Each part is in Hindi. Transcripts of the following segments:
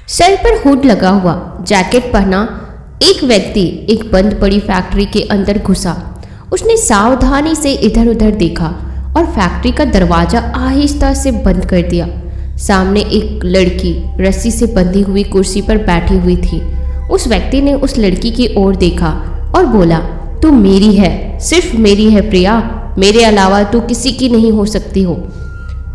सर पर हुड लगा हुआ, जैकेट पहना एक व्यक्ति एक बंद पड़ी फैक्ट्री के अंदर घुसा। उसने सावधानी से इधर उधर देखा और फैक्ट्री का दरवाजा आहिस्ता से बंद कर दिया। सामने एक लड़की रस्सी से बंधी हुई कुर्सी पर बैठी हुई थी। उस व्यक्ति ने उस लड़की की ओर देखा और बोला, तू मेरी है, सिर्फ मेरी है प्रिया, मेरे अलावा तू किसी की नहीं हो सकती हो।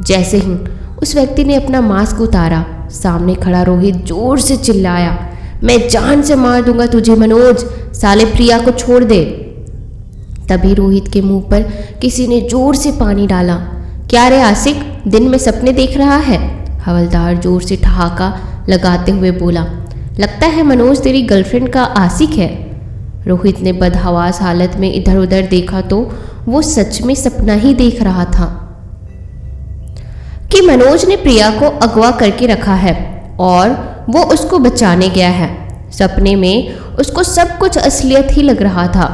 जैसे ही उस व्यक्ति ने अपना मास्क उतारा, सामने खड़ा रोहित जोर से चिल्लाया, मैं जान से मार दूंगा तुझे मनोज, साले प्रिया को छोड़ दे। तभी रोहित के मुंह पर किसी ने जोर से पानी डाला। क्या रे आशिक, दिन में सपने देख रहा है? हवलदार जोर से ठहाका लगाते हुए बोला। लगता है मनोज तेरी गर्लफ्रेंड का आशिक है। रोहित ने बदहवास हालत में इधर उधर देखा तो वो सच में सपना ही देख रहा था कि मनोज ने प्रिया को अगवा करके रखा है और वो उसको बचाने गया है। सपने में उसको सब कुछ असलियत ही लग रहा था।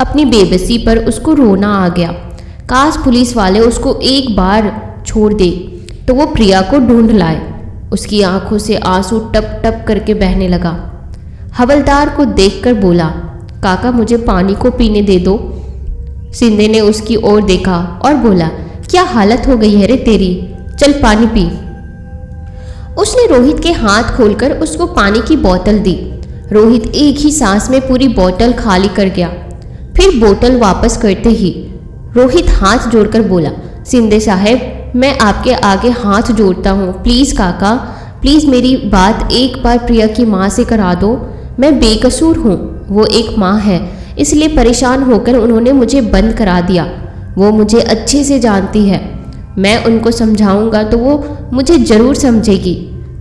अपनी बेबसी पर उसको रोना आ गया। काश पुलिस वाले उसको एक बार छोड़ दे तो वो प्रिया को ढूंढ लाए। उसकी आंखों से आंसू टप टप करके बहने लगा। हवलदार को देखकर बोला, काका मुझे पानी को पीने दे दो। सिंधे ने उसकी ओर देखा और बोला, क्या हालत हो गई है रे तेरी, चल पानी पी। उसने रोहित के हाथ खोलकर उसको पानी की बोतल दी। रोहित एक ही सांस में पूरी बोतल खाली कर गया। फिर बोतल वापस करते ही रोहित हाथ जोड़कर बोला, सिंधे साहब मैं आपके आगे हाथ जोड़ता हूँ, प्लीज़ काका, प्लीज़ मेरी बात एक बार प्रिया की माँ से करा दो। मैं बेकसूर हूँ, वो एक माँ है, इसलिए परेशान होकर उन्होंने मुझे बंद करा दिया। वो मुझे अच्छे से जानती है, मैं उनको समझाऊंगा तो वो मुझे ज़रूर समझेगी।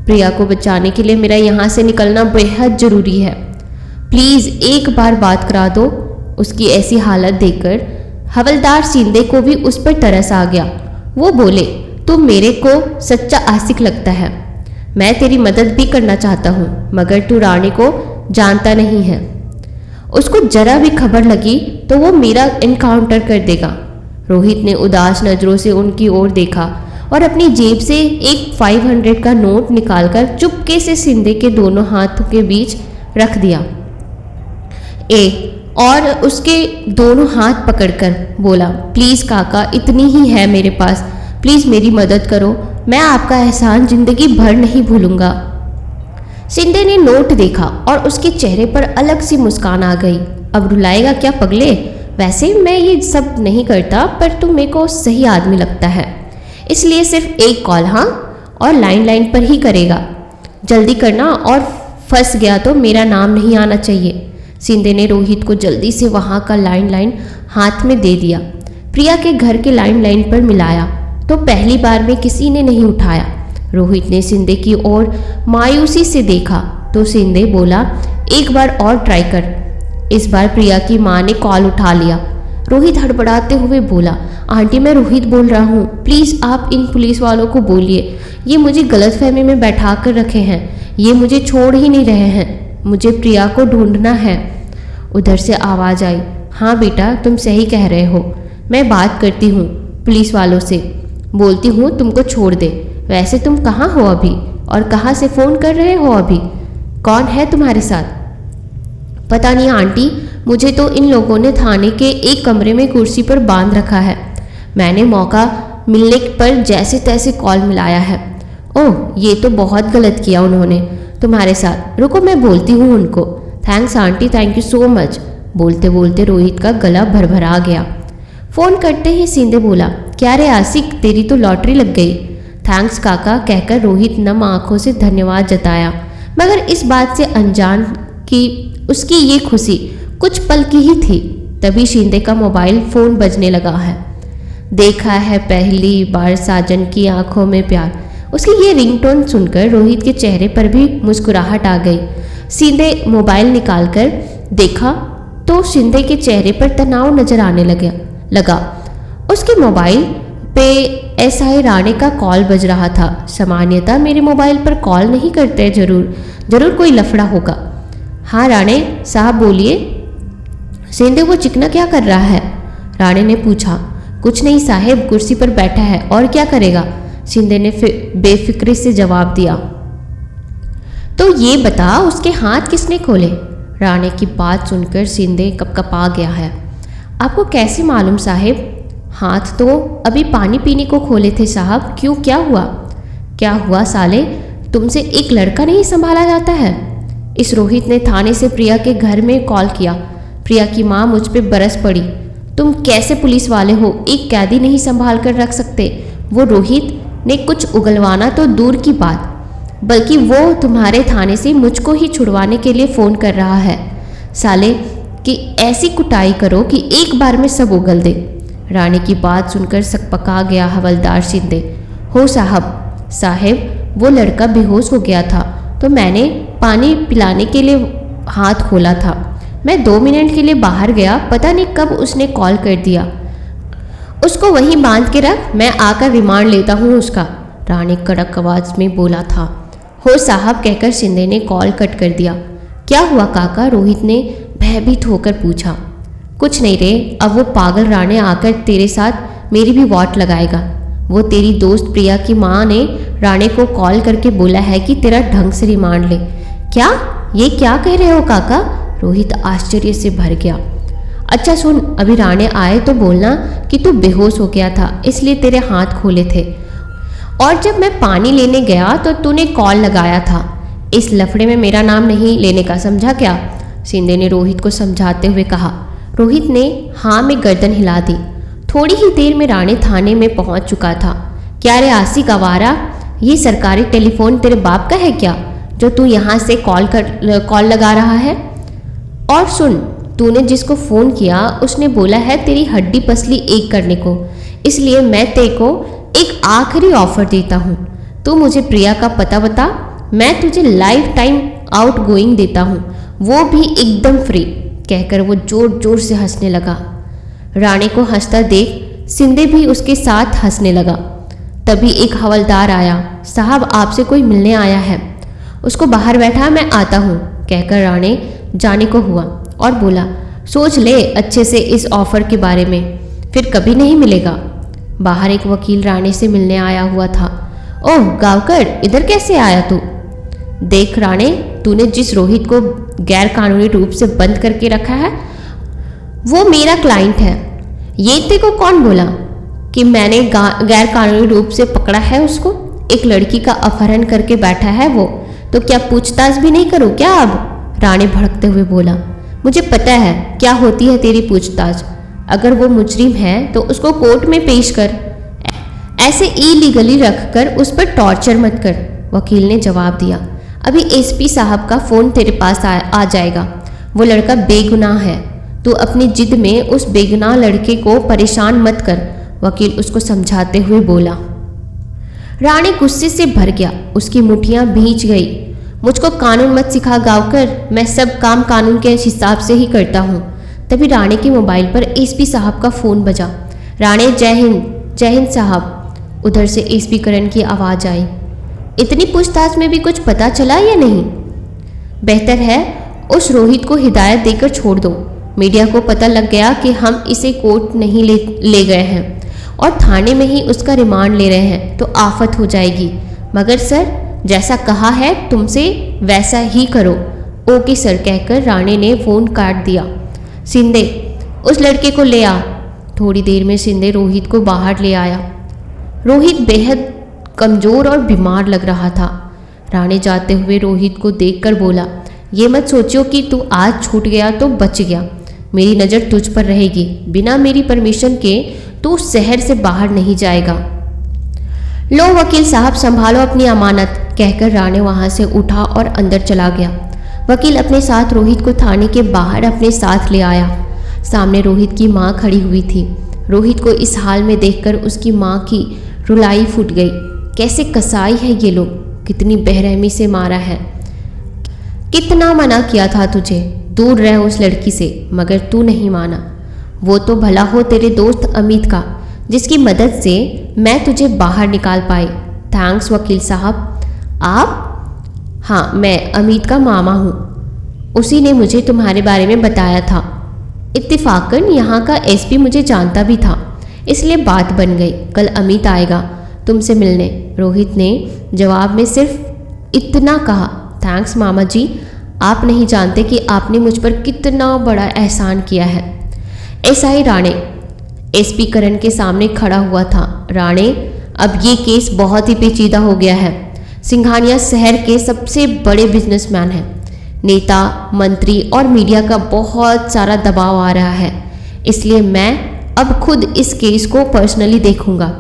प्रिया को बचाने के लिए मेरा यहाँ से निकलना बेहद ज़रूरी है, प्लीज़ एक बार बात करा दो। उसकी ऐसी हालत देखकर हवलदार सिंधे को भी उस पर तरस आ गया। वो बोले, तुम मेरे को सच्चा आशिक लगता है, मैं तेरी मदद भी करना चाहता हूँ, मगर तू रानी को जानता नहीं है। उसको जरा भी खबर लगी तो वो मेरा इनकाउंटर कर देगा। रोहित ने उदास नज़रों से उनकी ओर देखा और अपनी जेब से एक 500 का नोट निकालकर चुपके से सिंधे के दोनों हाथों के बीच रख दिया और उसके दोनों हाथ पकड़कर बोला, प्लीज़ काका, इतनी ही है मेरे पास, प्लीज़ मेरी मदद करो, मैं आपका एहसान जिंदगी भर नहीं भूलूंगा। सिंधे ने नोट देखा और उसके चेहरे पर अलग सी मुस्कान आ गई। अब रुलाएगा क्या पगले, वैसे मैं ये सब नहीं करता, पर तू मेरे को सही आदमी लगता है, इसलिए सिर्फ एक कॉल, हाँ, और लाइन पर ही करेगा, जल्दी करना, और फंस गया तो मेरा नाम नहीं आना चाहिए। सिंधे ने रोहित को जल्दी से वहाँ का लाइन हाथ में दे दिया। प्रिया के घर के लाइन पर मिलाया तो पहली बार में किसी ने नहीं उठाया। रोहित ने सिंधे की ओर मायूसी से देखा तो सिंधे बोला, एक बार और ट्राई कर। इस बार प्रिया की माँ ने कॉल उठा लिया। रोहित हड़बड़ाते हुए बोला, आंटी मैं रोहित बोल रहा हूँ, प्लीज़ आप इन पुलिस वालों को बोलिए, ये मुझे गलतफहमी में बैठा कर रखे हैं, ये मुझे छोड़ ही नहीं रहे हैं, मुझे प्रिया को ढूंढना है। उधर से आवाज़ आई, हाँ बेटा तुम सही कह रहे हो, मैं बात करती हूँ पुलिस वालों से, बोलती हूँ तुमको छोड़ दे। वैसे तुम कहाँ हो अभी और कहाँ से फ़ोन कर रहे हो अभी, कौन है तुम्हारे साथ? पता नहीं आंटी, मुझे तो इन लोगों ने थाने के एक कमरे में कुर्सी पर बांध रखा है। मैंने मौका मिलने पर जैसे तैसे कॉल मिलाया है। ओह ये तो बहुत गलत किया उन्होंने तुम्हारे साथ, रुको मैं बोलती हूँ उनको। Thanks aunty, thank you so much. बोलते बोलते रोहित का गला भरभरा गया। फ़ोन करते ही सिंधे बोला, क्या रे आशिक, तेरी तो लॉटरी लग गई। थैंक्स काका कहकर रोहित नम आंखों से धन्यवाद जताया, मगर इस बात से अनजान कि उसकी ये खुशी कुछ पल की ही थी। तभी शिंदे का मोबाइल फ़ोन बजने लगा है। देखा है पहली बार साजन की आंखों में प्यार, उसकी ये रिंगटोन सुनकर रोहित के चेहरे पर भी मुस्कुराहट आ गई। शिंदे मोबाइल निकालकर देखा तो शिंदे के चेहरे पर तनाव नजर आने लगा। उसके मोबाइल पे एसआई राणे का कॉल बज रहा था। सामान्यतः मेरे मोबाइल पर कॉल नहीं करते, जरूर कोई लफड़ा होगा। हाँ राणे साहब बोलिए। शिंदे वो चिकना क्या कर रहा है? राणे ने पूछा। कुछ नहीं साहेब, कुर्सी पर बैठा है और क्या करेगा, शिंदे ने बेफिक्री से जवाब दिया। तो ये बता उसके हाथ किसने खोले? राणे की बात सुनकर शिंदे कपकपा गया है। आपको कैसे मालूम साहिब? हाथ तो अभी पानी पीने को खोले थे साहब। क्यों, क्या हुआ? क्या हुआ साले, तुमसे एक लड़का नहीं संभाला जाता है? इस रोहित ने थाने से प्रिया के घर में कॉल किया। प्रिया की माँ मुझ पे बरस पड़ी। तुम कैसे पुलिस वाले हो, एक कैदी नहीं संभाल कर रख सकते? वो रोहित ने कुछ उगलवाना तो दूर की बात, बल्कि वो तुम्हारे थाने से मुझको ही छुड़वाने के लिए फ़ोन कर रहा है। साले कि ऐसी कुटाई करो कि एक बार में सब उगल दे। रानी की बात सुनकर सकपका गया हवलदार शिंदे। हो साहब वो लड़का बेहोश हो गया था तो मैंने पानी पिलाने के लिए हाथ खोला था। मैं 2 मिनट के लिए बाहर गया, पता नहीं कब उसने कॉल कर दिया। उसको वहीं बांध के रख, मैं आकर रिमांड लेता हूँ उसका, रानी कड़क आवाज में बोला था। हो साहब कहकर शिंदे ने कॉल कट कर दिया। क्या हुआ काका? रोहित ने भयभीत होकर पूछा। कुछ नहीं रे, अब वो पागल राणे आकर तेरे साथ मेरी भी वाट लगाएगा। वो तेरी दोस्त प्रिया की माँ ने राणे को कॉल करके बोला है कि तेरा ढंग से रिमांड ले। क्या? ये क्या कह रहे हो काका? रोहित आश्चर्य से भर गया। अच्छा सुन, अभी राणे आए तो बोलना कि तू बेहोश हो गया था इसलिए तेरे हाथ खोले थे, और जब मैं पानी लेने गया तो तूने कॉल लगाया था। इस लफड़े में मेरा नाम नहीं लेने का, समझा क्या? शिंदे ने रोहित को समझाते हुए कहा। रोहित ने हाँ में गर्दन हिला दी। थोड़ी ही देर में राणे थाने में पहुंच चुका था। क्या रे आसी गवारा, ये सरकारी टेलीफोन तेरे बाप का है क्या जो तू यहाँ से कॉल लगा रहा है? और सुन, तूने जिसको फ़ोन किया उसने बोला है तेरी हड्डी पसली एक करने को, इसलिए मैं तेरे को एक आखिरी ऑफर देता हूँ। तू मुझे प्रिया का पता बता, मैं तुझे लाइफ टाइम आउट गोइंग देता हूँ, वो भी एकदम फ्री। कहकर वो जोर जोर से हंसने लगा। राणे को हंसता देख शिंदे भी उसके साथ हंसने लगा। तभी एक हवलदार आया। साहब आपसे कोई मिलने आया है। उसको बाहर बैठा, मैं आता हूँ, कहकर राणे जाने को हुआ और बोला, सोच ले अच्छे से इस ऑफर के बारे में, फिर कभी नहीं मिलेगा। बाहर एक वकील राणे से मिलने आया हुआ था। ओह गावकर, इधर कैसे आया तू? देख राणे, तूने जिस रोहित को गैर कानूनी रूप से बंद करके रखा है वो मेरा क्लाइंट है। ये तेरे को कौन बोला कि मैंने गैर कानूनी रूप से पकड़ा है उसको? एक लड़की का अपहरण करके बैठा है वो, तो क्या पूछताछ भी नहीं करूं क्या अब? राणे भड़कते हुए बोला। मुझे पता है क्या होती है तेरी पूछताछ। अगर वो मुजरिम है तो उसको कोर्ट में पेश कर, ऐसे इलीगली रखकर उस पर टॉर्चर मत कर, वकील ने जवाब दिया। अभी एसपी साहब का फ़ोन तेरे पास आ जाएगा। वो लड़का बेगुनाह है, तो अपनी जिद में उस बेगुनाह लड़के को परेशान मत कर, वकील उसको समझाते हुए बोला। राणे गुस्से से भर गया, उसकी मुट्ठियां भींच गई। मुझको कानून मत सिखा गावकर, मैं सब काम कानून के हिसाब से ही करता हूँ। तभी राणे के मोबाइल पर एसपी साहब का फ़ोन बजा। राणे जय हिंद साहब। उधर से एसपी करण की आवाज़ आई। इतनी पूछताछ में भी कुछ पता चला या नहीं? बेहतर है उस रोहित को हिदायत देकर छोड़ दो। मीडिया को पता लग गया कि हम इसे कोर्ट नहीं ले गए हैं और थाने में ही उसका रिमांड ले रहे हैं तो आफत हो जाएगी। मगर सर, जैसा कहा है तुमसे वैसा ही करो। ओके सर, कहकर राणे ने फ़ोन काट दिया। शिंदे, उस लड़के को ले आ। थोड़ी देर में शिंदे रोहित को बाहर ले आया। रोहित बेहद कमज़ोर और बीमार लग रहा था। राणे जाते हुए रोहित को देखकर बोला, ये मत सोचो कि तू आज छूट गया तो बच गया। मेरी नज़र तुझ पर रहेगी। बिना मेरी परमिशन के तू शहर से बाहर नहीं जाएगा। लो वकील साहब, संभालो अपनी अमानत, कहकर राणे वहां से उठा और अंदर चला गया। वकील अपने साथ रोहित को थाने के बाहर अपने साथ ले आया। सामने रोहित की माँ खड़ी हुई थी। रोहित को इस हाल में देखकर उसकी माँ की रुलाई फूट गई। कैसे कसाई है ये लोग, कितनी बेरहमी से मारा है। कितना मना किया था तुझे, दूर रह उस लड़की से, मगर तू नहीं माना। वो तो भला हो तेरे दोस्त अमित का, जिसकी मदद से मैं तुझे बाहर निकाल पाई। थैंक्स वकील साहब। आप? हाँ, मैं अमित का मामा हूँ। उसी ने मुझे तुम्हारे बारे में बताया था। इत्तेफाकन यहाँ का एसपी मुझे जानता भी था, इसलिए बात बन गई। कल अमित आएगा तुमसे मिलने। रोहित ने जवाब में सिर्फ इतना कहा। थैंक्स मामा जी, आप नहीं जानते कि आपने मुझ पर कितना बड़ा एहसान किया है। एसआई राणे एसपी करण के सामने खड़ा हुआ था। राणे, अब ये केस बहुत ही पेचीदा हो गया है। सिंघानिया शहर के सबसे बड़े बिजनेसमैन हैं। नेता, मंत्री और मीडिया का बहुत सारा दबाव आ रहा है, इसलिए मैं अब खुद इस केस को पर्सनली देखूंगा।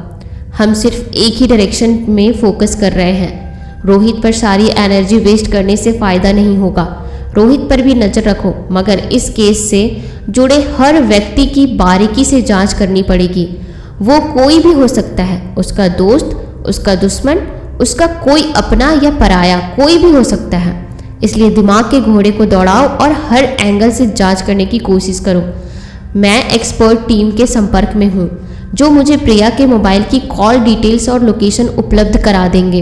हम सिर्फ एक ही डायरेक्शन में फोकस कर रहे हैं। रोहित पर सारी एनर्जी वेस्ट करने से फ़ायदा नहीं होगा। रोहित पर भी नज़र रखो, मगर इस केस से जुड़े हर व्यक्ति की बारीकी से जांच करनी पड़ेगी। वो कोई भी हो सकता है, उसका दोस्त, उसका दुश्मन, उसका कोई अपना या पराया, कोई भी हो सकता है। इसलिए दिमाग के घोड़े को दौड़ाओ और हर एंगल से जांच करने की कोशिश करो। मैं एक्सपर्ट टीम के संपर्क में हूँ जो मुझे प्रिया के मोबाइल की कॉल डिटेल्स और लोकेशन उपलब्ध करा देंगे।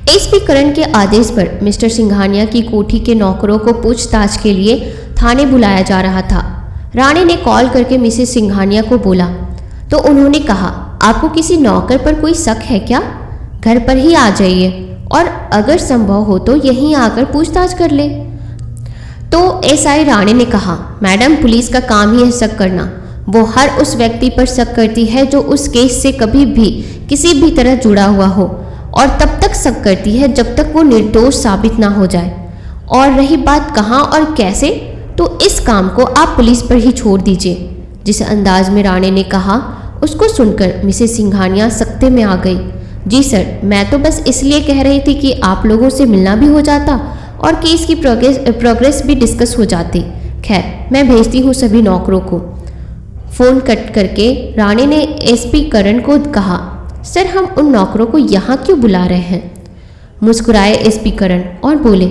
एसपी करण के आदेश पर मिस्टर सिंघानिया की कोठी के नौकरों को पूछताछ के लिए थाने बुलाया जा रहा था। राणे ने कॉल करके मिसेस सिंघानिया को बोला तो उन्होंने कहा, आपको किसी नौकर पर कोई शक है क्या? घर पर ही आ जाइए और अगर संभव हो तो यहीं आकर पूछताछ कर ले। तो एसआई राणे ने कहा, मैडम, पुलिस का काम ही है शक करना। वो हर उस व्यक्ति पर शक करती है जो उस केस से कभी भी किसी भी तरह जुड़ा हुआ हो, और तब तक शक करती है जब तक वो निर्दोष साबित ना हो जाए। और रही बात कहाँ और कैसे, तो इस काम को आप पुलिस पर ही छोड़ दीजिए। जिस अंदाज में राणे ने कहा, उसको सुनकर मिसेस सिंघानिया सख्ते में आ गई। जी सर, मैं तो बस इसलिए कह रही थी कि आप लोगों से मिलना भी हो जाता और केस की प्रोग्रेस भी डिस्कस हो जाती। खैर, मैं भेजती हूँ सभी नौकरों को। फ़ोन कट करके राणे ने एसपी करण को कहा, सर, हम उन नौकरों को यहाँ क्यों बुला रहे हैं? मुस्कुराए एसपी करण और बोले,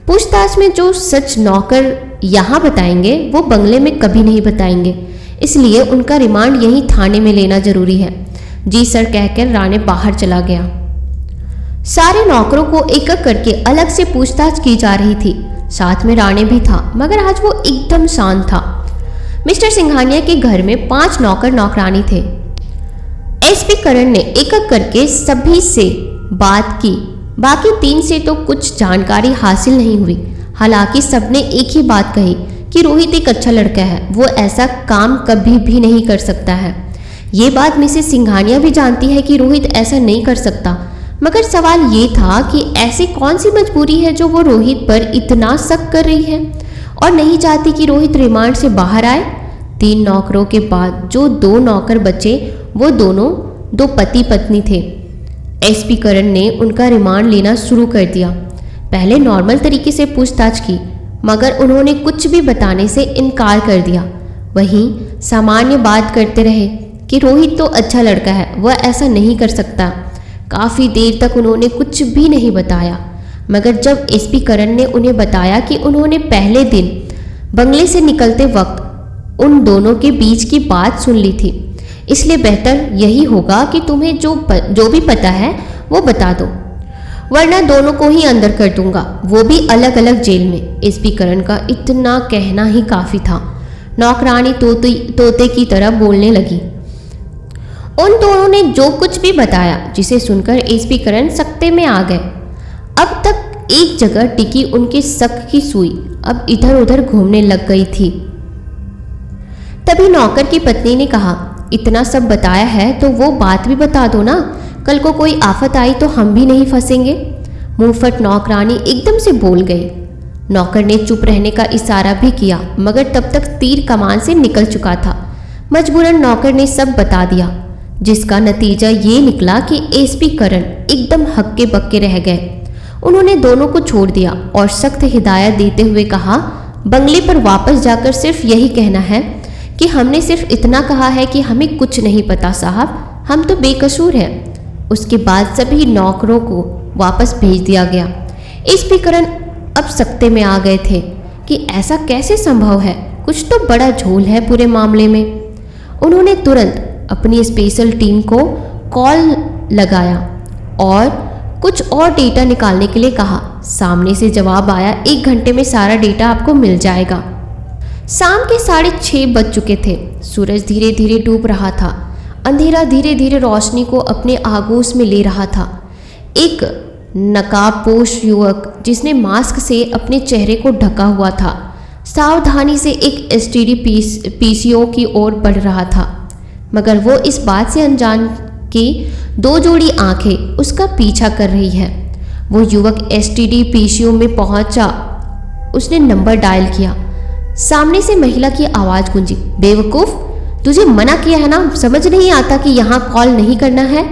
पूछताछ में जो सच नौकर यहाँ बताएंगे वो बंगले में कभी नहीं बताएंगे, इसलिए उनका रिमांड यहीं थाने में लेना जरूरी है। जी सर कहकर राणे बाहर चला गया। सारे नौकरों को एक एक करके अलग से पूछताछ की जा रही थी। साथ में राणे भी था, मगर आज वो एकदम शांत था। मिस्टर सिंघानिया के घर में 5 नौकर नौकरानी थे। एसपी करण ने एक एक करके सभी से बात की। बाकी 3 से तो कुछ जानकारी हासिल नहीं हुई। हालांकि सबने एक ही बात कही कि रोहित एक अच्छा लड़का है, वो ऐसा काम कभी भी नहीं कर सकता है। ये बात मिसेस सिंघानिया भी जानती है कि रोहित ऐसा नहीं कर सकता, मगर सवाल ये था कि ऐसी कौन सी मजबूरी है जो वो रोहित पर इतना शक कर रही है और नहीं चाहती कि रोहित रिमांड से बाहर आए। 3 नौकरों के बाद जो 2 नौकर बचे वो दोनों 2 पति पत्नी थे। एसपी करण ने उनका रिमांड लेना शुरू कर दिया। पहले नॉर्मल तरीके से पूछताछ की, मगर उन्होंने कुछ भी बताने से इनकार कर दिया। वहीं सामान्य बात करते रहे कि रोहित तो अच्छा लड़का है, वह ऐसा नहीं कर सकता। काफ़ी देर तक उन्होंने कुछ भी नहीं बताया, मगर जब एसपी करण ने उन्हें बताया कि उन्होंने पहले दिन बंगले से निकलते वक्त उन दोनों के बीच की बात सुन ली थी, इसलिए बेहतर यही होगा कि तुम्हें जो भी पता है वो बता दो, वरना दोनों को ही अंदर कर दूंगा, वो भी अलग अलग जेल में। एसपी करण का इतना कहना ही काफ़ी था। नौकरानी तोते की तरह बोलने लगी। उन दोनों ने जो कुछ भी बताया, जिसे सुनकर एसपी करण सख्ते में आ गए। अब तक एक जगह टिकी उनके शक की सुई अब इधर उधर घूमने लग गई थी। तभी नौकर की पत्नी ने कहा, इतना सब बताया है तो वो बात भी बता दो ना, कल को कोई आफत आई तो हम भी नहीं फंसेंगे। मुंहफट नौकरानी एकदम से बोल गई। नौकर ने चुप रहने का इशारा भी किया, मगर तब तक तीर कमान से निकल चुका था। मजबूरन नौकर ने सब बता दिया, जिसका नतीजा ये निकला कि एसपी करण एकदम हक्के बक्के रह गए। उन्होंने दोनों को छोड़ दिया और सख्त हिदायत देते हुए कहा, बंगले पर वापस जाकर सिर्फ यही कहना है कि हमने सिर्फ इतना कहा है कि हमें कुछ नहीं पता साहब, हम तो बेकसूर हैं। उसके बाद सभी नौकरों को वापस भेज दिया गया। एसपी करण अब सख्ते में आ गए थे कि ऐसा कैसे संभव है, कुछ तो बड़ा झोल है पूरे मामले में। उन्होंने तुरंत अपनी स्पेशल टीम को कॉल लगाया और कुछ और डेटा निकालने के लिए कहा। सामने से जवाब आया, 1 घंटे में सारा डेटा आपको मिल जाएगा। शाम के 6:30 बज चुके थे। सूरज धीरे धीरे डूब रहा था। अंधेरा धीरे धीरे रोशनी को अपने आगोश में ले रहा था। एक नकाबपोश युवक जिसने मास्क से अपने चेहरे को ढका हुआ था सावधानी से एक एसटीडी पीसीओ की ओर बढ़ रहा था, मगर वो इस बात से अनजान कि दो जोड़ी आंखें उसका पीछा कर रही है। वो युवक एसटीडी पीसीओ में पहुंचा। उसने नंबर डायल किया। सामने से महिला की आवाज़ गूंजी, बेवकूफ़, तुझे मना किया है ना, समझ नहीं आता कि यहाँ कॉल नहीं करना है?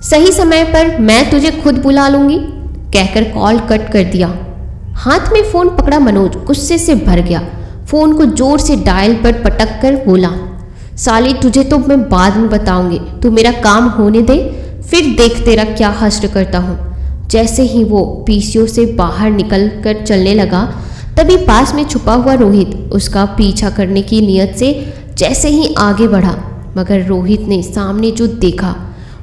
सही समय पर मैं तुझे खुद बुला लूँगी, कहकर कॉल कट कर दिया। हाथ में फ़ोन पकड़ा मनोज गुस्से से भर गया। फ़ोन को ज़ोर से डायल पर पटक कर बोला, साली तुझे तो मैं बाद में बताऊंगी, तू मेरा काम होने दे, फिर देख तेरा क्या हश्र करता हूँ। जैसे ही वो पीसीओ से बाहर निकल कर चलने लगा, तभी पास में छुपा हुआ रोहित उसका पीछा करने की नीयत से जैसे ही आगे बढ़ा, मगर रोहित ने सामने जो देखा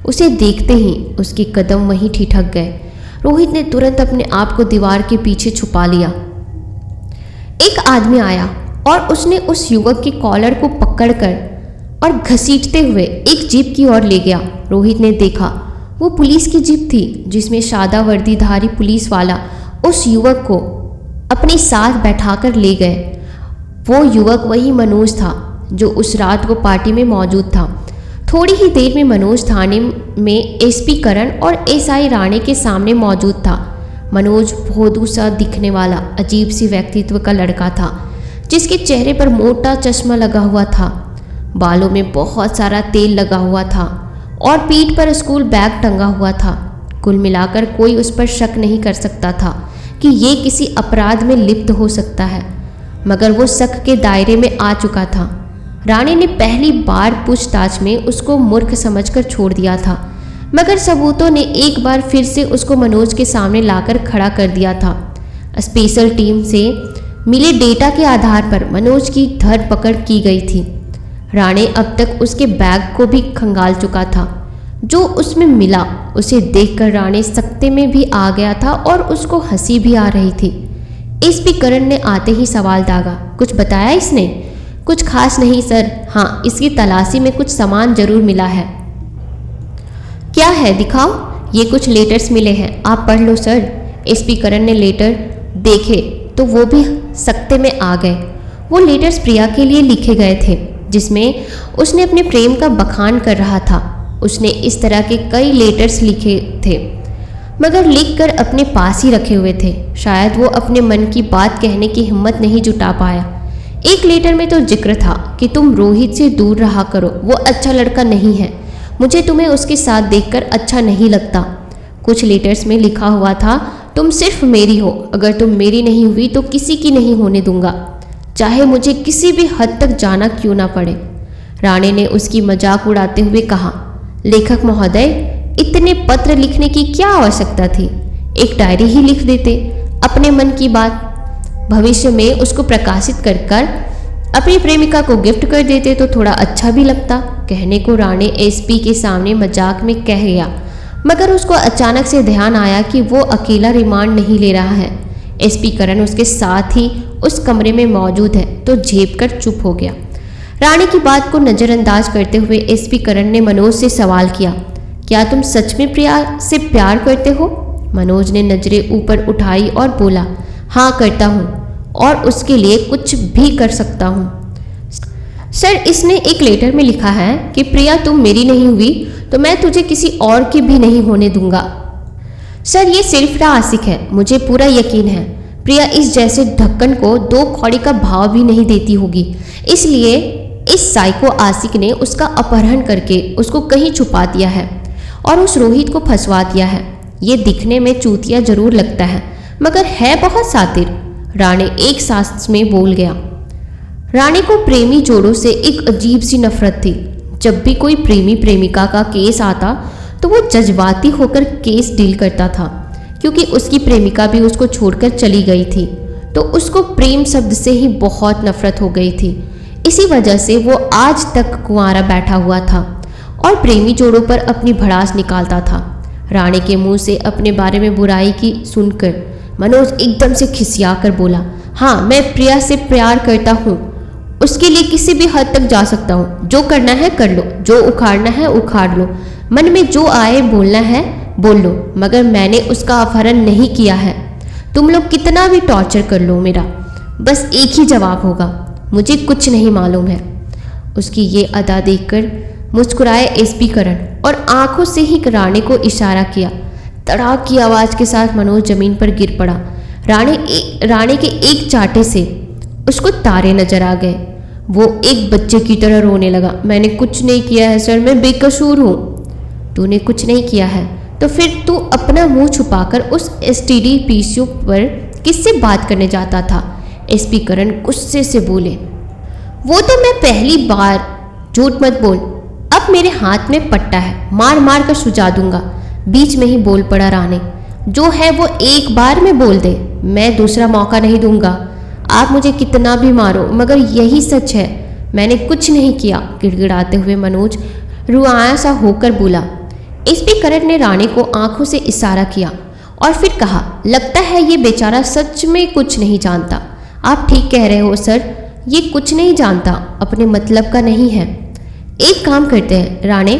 उसे देखते ही उसके कदम वहीं ठिठक गए। रोहित ने तुरंत अपने आप को दीवार के पीछे छुपा लिया। एक आदमी आया और उसने उस युवक के कॉलर को पकड़कर और घसीटते हुए एक जीप की ओर ले गया। रोहित ने देखा वो पुलिस की जीप थी जिसमें सादा वर्दीधारी पुलिस वाला उस युवक को अपने साथ बैठाकर ले गए। वो युवक वही मनोज था जो उस रात को पार्टी में मौजूद था। थोड़ी ही देर में मनोज थाने में एसपी करण और एसआई राणे के सामने मौजूद था। मनोज भोदू सा दिखने वाला अजीब सी व्यक्तित्व का लड़का था, जिसके चेहरे पर मोटा चश्मा लगा हुआ था, बालों में बहुत सारा तेल लगा हुआ था और पीठ पर स्कूल बैग टंगा हुआ था। कुल मिलाकर कोई उस पर शक नहीं कर सकता था कि ये किसी अपराध में लिप्त हो सकता है, मगर वो शक के दायरे में आ चुका था। राणे ने पहली बार पूछताछ में उसको मूर्ख समझकर छोड़ दिया था, मगर सबूतों ने एक बार फिर से उसको मनोज के सामने लाकर खड़ा कर दिया था। स्पेशल टीम से मिले डेटा के आधार पर मनोज की धरपकड़ की गई थी। राणे अब तक उसके बैग को भी खंगाल चुका था। जो उसमें मिला उसे देखकर राणे सकते में भी आ गया था और उसको हंसी भी आ रही थी। एसपी करण ने आते ही सवाल दागा, कुछ बताया इसने? कुछ खास नहीं सर, हाँ इसकी तलाशी में कुछ सामान जरूर मिला है। क्या है दिखाओ? ये कुछ लेटर्स मिले हैं, आप पढ़ लो सर। एसपी करण ने लेटर देखे तो वो भी सकते में आ गए। वो लेटर्स प्रिया के लिए लिखे गए थे, जिसमें उसने अपने प्रेम का बखान कर रहा था। उसने इस तरह के कई लेटर्स लिखे थे, मगर लिखकर अपने पास ही रखे हुए थे। शायद वो अपने मन की बात कहने की हिम्मत नहीं जुटा पाया। एक लेटर में तो जिक्र था कि तुम रोहित से दूर रहा करो, वो अच्छा लड़का नहीं है, मुझे तुम्हें उसके साथ देखकर अच्छा नहीं लगता। कुछ लेटर्स में लिखा हुआ था, तुम सिर्फ मेरी हो, अगर तुम मेरी नहीं हुई तो किसी की नहीं होने दूंगा, चाहे मुझे किसी भी हद तक जाना क्यों ना पड़े। राणे ने उसकी मजाक उड़ाते हुए कहा, लेखक महोदय, इतने पत्र लिखने की क्या आवश्यकता थी? एक डायरी ही लिख देते, अपने मन की बात। भविष्य में उसको प्रकाशित कर कर अपनी प्रेमिका को गिफ्ट कर देते तो थोड़ा अच्छा भी लगता। कहने को राणे एसपी के सामने मजाक में कह गया, मगर उसको अचानक से ध्यान आया कि वो अकेला रिमांड नहीं ले रहा है। एसपी करण उसके साथ ही उस कमरे में मौजूद है तो झेप कर चुप हो गया। राणे की बात को नज़रअंदाज करते हुए एसपी करण ने मनोज से सवाल किया, क्या तुम सच में प्रिया से प्यार करते हो? मनोज ने नजरें ऊपर उठाई और बोला, हाँ करता हूँ और उसके लिए कुछ भी कर सकता हूँ। सर, इसने एक लेटर में लिखा है कि प्रिया तुम मेरी नहीं हुई तो मैं तुझे किसी और की भी नहीं होने दूंगा। सर, ये सिर्फ आशिक है, मुझे पूरा यकीन है प्रिया इस जैसे ढक्कन को दो कौड़ी का भाव भी नहीं देती होगी, इसलिए इस साइको आशिक ने उसका अपहरण करके उसको कहीं छुपा दिया है और उस रोहित को फंसवा दिया है। ये दिखने में चूतिया जरूर लगता है, मगर है बहुत सातिर। राणे एक सांस में बोल गया। राणे को प्रेमी जोड़ों से एक अजीब सी नफरत थी। जब भी कोई प्रेमी प्रेमिका का केस आता तो वो जज्बाती होकर केस डील करता था, क्योंकि उसकी प्रेमिका भी उसको छोड़कर चली गई थी तो उसको प्रेम शब्द से ही बहुत नफरत हो गई थी। इसी वजह से वो आज तक कुंवारा बैठा हुआ था और प्रेमी जोड़ों पर अपनी भड़ास निकालता था। राणे के मुंह से अपने बारे में बुराई की सुनकर मनोज एकदम से खिसिया कर बोला, हाँ मैं प्रिया से प्यार करता हूँ, उसके लिए किसी भी हद तक जा सकता हूँ। जो करना है कर लो, जो उखाड़ना है उखाड़ लो, मन में जो आए बोलना है बोल लो, मगर मैंने उसका अपहरण नहीं किया है। तुम लोग कितना भी टॉर्चर कर लो, मेरा बस एक ही जवाब होगा, मुझे कुछ नहीं मालूम है। उसकी ये अदा देखकर मुस्कुराए एसपी करण और आंखों से ही राणे को इशारा किया। तड़ाक की आवाज़ के साथ मनोज जमीन पर गिर पड़ा। राणे के एक चाटे से उसको तारे नजर आ गए। वो एक बच्चे की तरह रोने लगा। मैंने कुछ नहीं किया है सर, मैं बेकसूर हूँ। तूने कुछ नहीं किया है तो फिर तू अपना मुंह छुपाकर उस एसटीडी पीसीओ पर किससे बात करने जाता था? एसपी करण गुस्से से बोले। वो तो मैं पहली बार, झूठ मत बोल, अब मेरे हाथ में पट्टा है, मार मार कर सुझा दूंगा। बीच में ही बोल पड़ा राणे। जो है वो एक बार में बोल दे, मैं दूसरा मौका नहीं दूंगा। आप मुझे कितना भी मारो मगर यही सच है, मैंने कुछ नहीं किया। गिड़गिड़ाते हुए मनोज रुआया सा होकर बोला। एसपी करण ने राणे को आंखों से इशारा किया और फिर कहा, लगता है ये बेचारा सच में कुछ नहीं जानता। आप ठीक कह रहे हो सर, ये कुछ नहीं जानता, अपने मतलब का नहीं है। एक काम करते हैं, राणे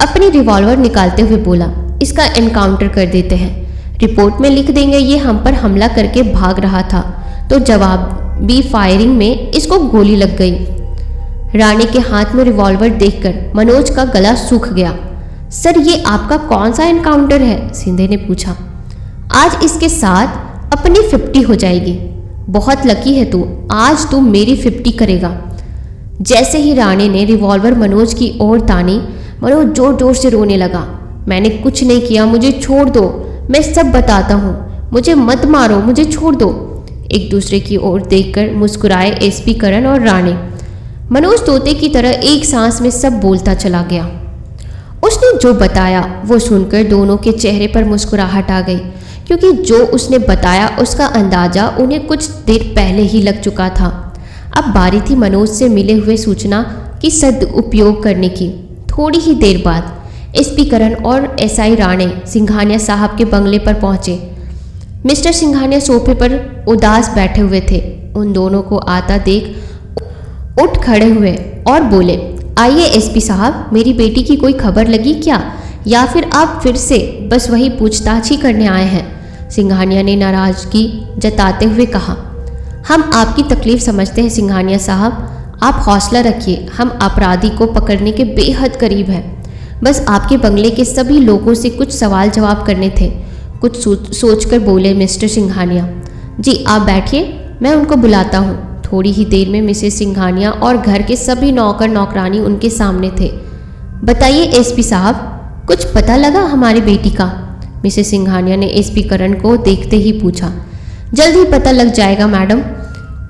अपनी रिवॉल्वर निकालते हुए बोला, इसका एनकाउंटर कर देते हैं। रिपोर्ट में लिख देंगे ये हम पर हमला करके भाग रहा था, तो जवाबी फायरिंग में इसको गोली लग गई। राणे के हाथ में रिवॉल्वर देखकर मनोज का गला सूख गया। सर ये आपका कौन सा एनकाउंटर है? सिंधे ने पूछा। आज इसके साथ अपनी 50 हो जाएगी। बहुत लकी है तू, आज तू मेरी 50 करेगा। जैसे ही राणे ने रिवॉल्वर मनोज की ओर तानी, मनोज जोर जोर से रोने लगा। मैंने कुछ नहीं किया, मुझे छोड़ दो, मैं सब बताता हूँ, मुझे मत मारो, मुझे छोड़ दो। एक दूसरे की ओर देखकर मुस्कुराए एसपी करण और राणे। मनोज तोते की तरह एक सांस में सब बोलता चला गया। उसने जो बताया वो सुनकर दोनों के चेहरे पर मुस्कुराहट आ गई, क्योंकि जो उसने बताया उसका अंदाजा उन्हें कुछ देर पहले ही लग चुका था। अब बारी थी मनोज से मिले हुए सूचना की सदुपयोग करने की। थोड़ी ही देर बाद एसपी करण और एसआई राणे सिंघानिया साहब के बंगले पर पहुंचे। मिस्टर सिंघानिया सोफे पर उदास बैठे हुए थे। उन दोनों को आता देख उठ खड़े हुए और बोले, आइए एसपी साहब, मेरी बेटी की कोई खबर लगी क्या, या फिर आप फिर से बस वही पूछताछ ही करने आए हैं? सिंघानिया ने नाराजगी जताते हुए कहा। हम आपकी तकलीफ समझते हैं सिंघानिया साहब, आप हौसला रखिए, हम अपराधी को पकड़ने के बेहद करीब हैं। बस आपके बंगले के सभी लोगों से कुछ सवाल जवाब करने थे। कुछ सोचकर बोले मिस्टर सिंघानिया। जी आप बैठिए, मैं उनको बुलाता हूँ। थोड़ी ही देर में मिसेस सिंघानिया और घर के सभी नौकर नौकरानी उनके सामने थे। बताइए एसपी साहब, कुछ पता लगा हमारी बेटी का? मिसेस सिंघानिया ने एसपी करण को देखते ही पूछा। जल्द ही पता लग जाएगा मैडम,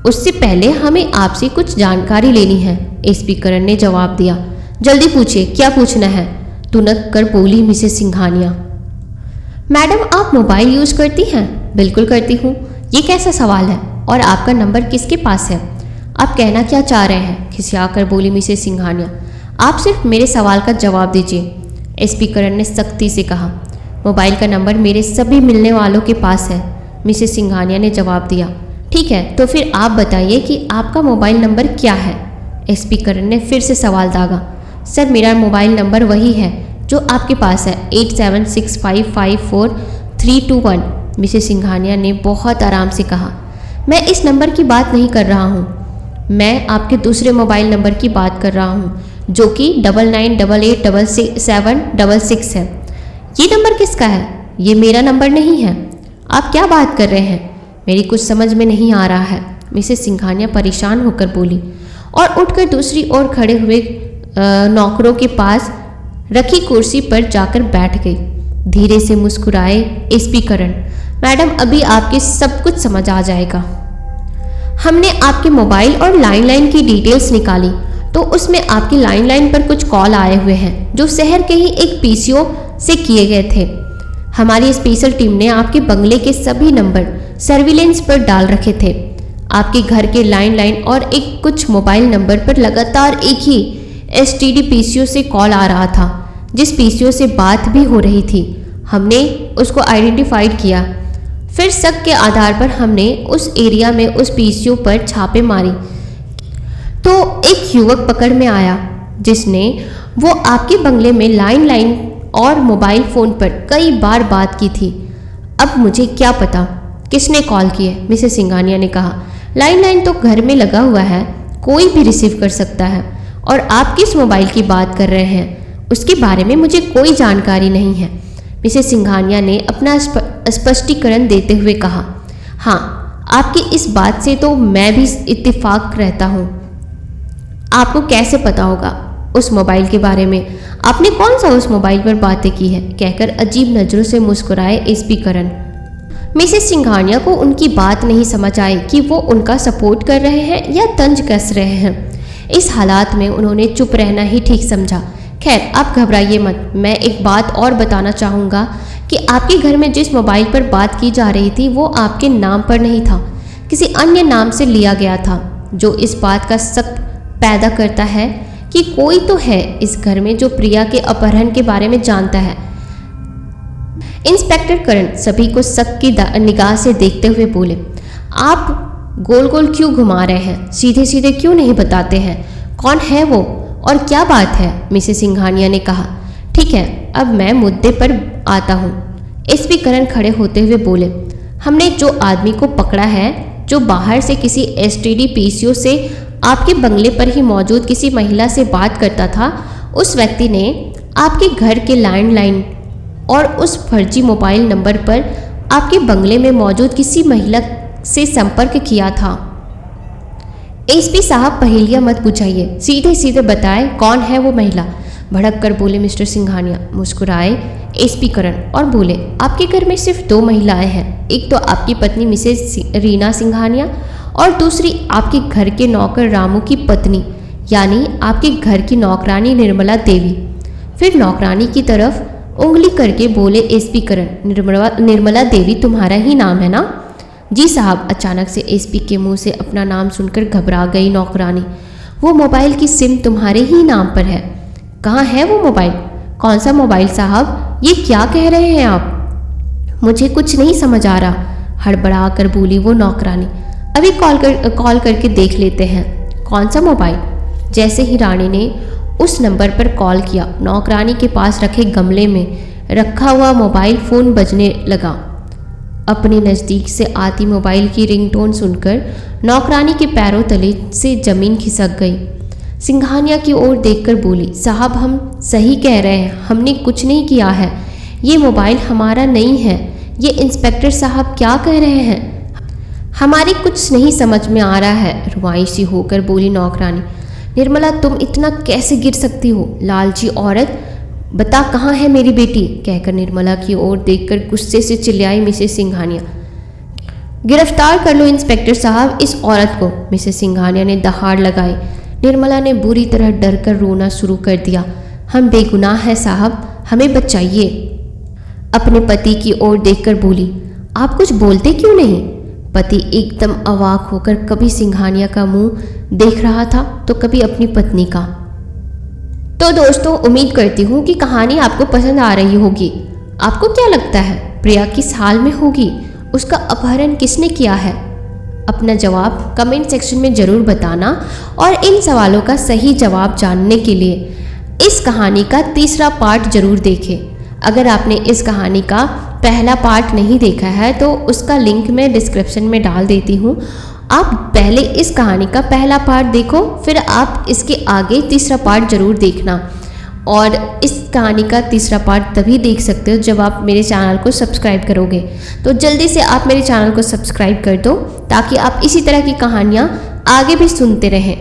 उससे पहले हमें आपसे कुछ जानकारी लेनी है, एसपी करण ने जवाब दिया। जल्दी पूछिए, क्या पूछना है? तुनक कर बोली मिसेस सिंघानिया। मैडम आप मोबाइल यूज़ करती हैं? बिल्कुल करती हूँ। ये कैसा सवाल है? और आपका नंबर किसके पास है? आप कहना क्या चाह रहे हैं? खिसियाकर बोली मिसेस सिंघानिया। आप सिर्फ मेरे सवाल का जवाब दीजिए, एसपी करण ने सख्ती से कहा। मोबाइल का नंबर मेरे सभी मिलने वालों के पास है, मिसेस सिंघानिया ने जवाब दिया। ठीक है, तो फिर आप बताइए कि आपका मोबाइल नंबर क्या है? एसपी करण ने फिर से सवाल दागा। सर मेरा मोबाइल नंबर वही है जो आपके पास है, 8765543321, मिसेस सिंघानिया ने बहुत आराम से कहा। मैं इस नंबर की बात नहीं कर रहा हूँ, मैं आपके दूसरे मोबाइल नंबर की बात कर रहा हूँ जो कि 99886766 है। ये नंबर किसका है? ये मेरा नंबर नहीं है। आप क्या बात कर रहे हैं? मेरी कुछ समझ में नहीं आ रहा है, मिसेस सिंघानिया परेशान होकर बोली और उठकर दूसरी ओर खड़े हुए नौकरों के पास रखी कुर्सी पर जाकर बैठ गई। धीरे से मुस्कुराए एसपी करण। मैडम अभी आपके सब कुछ समझ आ जाएगा। हमने आपके मोबाइल और लैंडलाइन की डिटेल्स निकाली तो उसमें आपके लैंडलाइन पर कुछ कॉल आए हुए हैं जो शहर के ही एक पीसीओ से किए गए थे। हमारी स्पेशल टीम ने आपके बंगले के सभी नंबर सर्विलेंस पर डाल रखे थे। आपके घर के लैंडलाइन और एक कुछ मोबाइल नंबर पर लगातार एक ही एसटीडी पीसीओ से कॉल आ रहा था, जिस पीसीओ से बात भी हो रही थी। हमने उसको आइडेंटिफाइड किया, फिर शक के आधार पर हमने उस एरिया में उस पीसीओ पर छापे मारी तो एक युवक पकड़ में आया जिसने वो आपके बंगले में लैंडलाइन और मोबाइल फ़ोन पर कई बार बात की थी। अब मुझे क्या पता किसने कॉल की है, मिसेस सिंघानिया ने कहा। लाइन तो घर में लगा हुआ है, कोई भी रिसीव कर सकता है। और आप किस मोबाइल की बात कर रहे हैं, उसके बारे में मुझे कोई जानकारी नहीं है, मिसेस सिंघानिया ने अपना स्पष्टीकरण देते हुए कहा। हाँ, आपकी इस बात से तो मैं भी इत्तेफाक रहता हूँ। आपको कैसे पता होगा उस मोबाइल के बारे में? आपने कौन सा उस मोबाइल पर बातें की है, कहकर अजीब नज़रों से मुस्कुराए एसपी करण। मिसेस सिंघानिया को उनकी बात नहीं समझ आई कि वो उनका सपोर्ट कर रहे हैं या तंज कस रहे हैं। इस हालात में उन्होंने चुप रहना ही ठीक समझा। खैर, आप घबराइए मत, मैं एक बात और बताना चाहूँगा कि आपके घर में जिस मोबाइल पर बात की जा रही थी वो आपके नाम पर नहीं था, किसी अन्य नाम से लिया गया था, जो इस बात का शक पैदा करता है कि कोई तो है इस घर में जो प्रिया के अपहरण के बारे में जानता है। इंस्पेक्टर करण सभी को शक की निगाह से देखते हुए बोले, आप गोल गोल क्यों घुमा रहे हैं? सीधे सीधे क्यों नहीं बताते हैं कौन है वो और क्या बात है? मिसेस सिंघानिया ने कहा। ठीक है, अब मैं मुद्दे पर आता हूँ। एसपी करण खड़े होते हुए बोले, हमने जो आदमी को पकड़ा है, जो बाहर से किसी एसटीडी पीसीओ से आपके बंगले पर ही मौजूद किसी महिला से बात करता था, उस व्यक्ति ने आपके घर के लैंडलाइन और उस फर्जी मोबाइल नंबर पर आपके बंगले में मौजूद किसी महिला से संपर्क किया था। एसपी साहब, पहेलियां मत बुझाइए, सीधे सीधे बताएं कौन है वो महिला, भड़क कर बोले मिस्टर सिंघानिया। मुस्कुराए एसपी करण और बोले, आपके घर में सिर्फ 2 महिलाएं हैं, एक तो आपकी पत्नी मिसेस रीना सिंघानिया और दूसरी आपके घर के नौकर रामू की पत्नी, यानी आपके घर की नौकरानी निर्मला देवी। फिर नौकरानी की तरफ उंगली करके बोले एसपी करण, निर्मला देवी तुम्हारा ही नाम है ना? जी साहब। अचानक से एसपी के मुंह से अपना नाम सुनकर घबरा गई नौकरानी। वो मोबाइल की सिम तुम्हारे ही नाम पर है। कहाँ है वो मोबाइल? कौन सा मोबाइल साहब? ये क्या कह रहे हैं आप? मुझे कुछ नहीं समझ आ रहा, हड़बड़ा कर बोली वो नौकरानी। अभी कॉल करके देख लेते हैं। कौन सा मोबाइल? जैसे ही रानी ने उस नंबर पर कॉल किया, नौकरानी के पास रखे गमले में रखा हुआ मोबाइल फ़ोन बजने लगा। अपने नज़दीक से आती मोबाइल की रिंगटोन सुनकर नौकरानी के पैरों तले से ज़मीन खिसक गई। सिंघानिया की ओर देखकर बोली, साहब हम सही कह रहे हैं, हमने कुछ नहीं किया है, ये मोबाइल हमारा नहीं है। ये इंस्पेक्टर साहब क्या कह रहे हैं? हमारी कुछ नहीं समझ में आ रहा है, रुआई सी होकर बोली नौकरानी। निर्मला, तुम इतना कैसे गिर सकती हो, लालची औरत, बता कहाँ है मेरी बेटी? कहकर निर्मला की ओर देखकर गुस्से से चिल्लाई मिसेस सिंघानिया। गिरफ्तार कर लो इंस्पेक्टर साहब इस औरत को, मिसेस सिंघानिया ने दहाड़ लगाई। निर्मला ने बुरी तरह डर कर रोना शुरू कर दिया। हम बेगुनाह हैं साहब, हमें बचाइए। अपने पति की ओर देखकर बोली, आप कुछ बोलते क्यों नहीं? पति एकदम अवाक होकर कभी सिंघानिया का मुंह देख रहा था तो कभी अपनी पत्नी का। तो दोस्तों, उम्मीद करती हूँ कि कहानी आपको पसंद आ रही होगी। आपको क्या लगता है प्रिया किस हाल में होगी? उसका अपहरण किसने किया है? अपना जवाब कमेंट सेक्शन में ज़रूर बताना और इन सवालों का सही जवाब जानने के लिए इस कहानी का तीसरा पार्ट ज़रूर देखें। अगर आपने इस कहानी का पहला पार्ट नहीं देखा है तो उसका लिंक मैं डिस्क्रिप्शन में डाल देती हूँ। आप पहले इस कहानी का पहला पार्ट देखो, फिर आप इसके आगे तीसरा पार्ट ज़रूर देखना। और इस कहानी का तीसरा पार्ट तभी देख सकते हो जब आप मेरे चैनल को सब्सक्राइब करोगे। तो जल्दी से आप मेरे चैनल को सब्सक्राइब कर दो ताकि आप इसी तरह की कहानियाँ आगे भी सुनते रहें।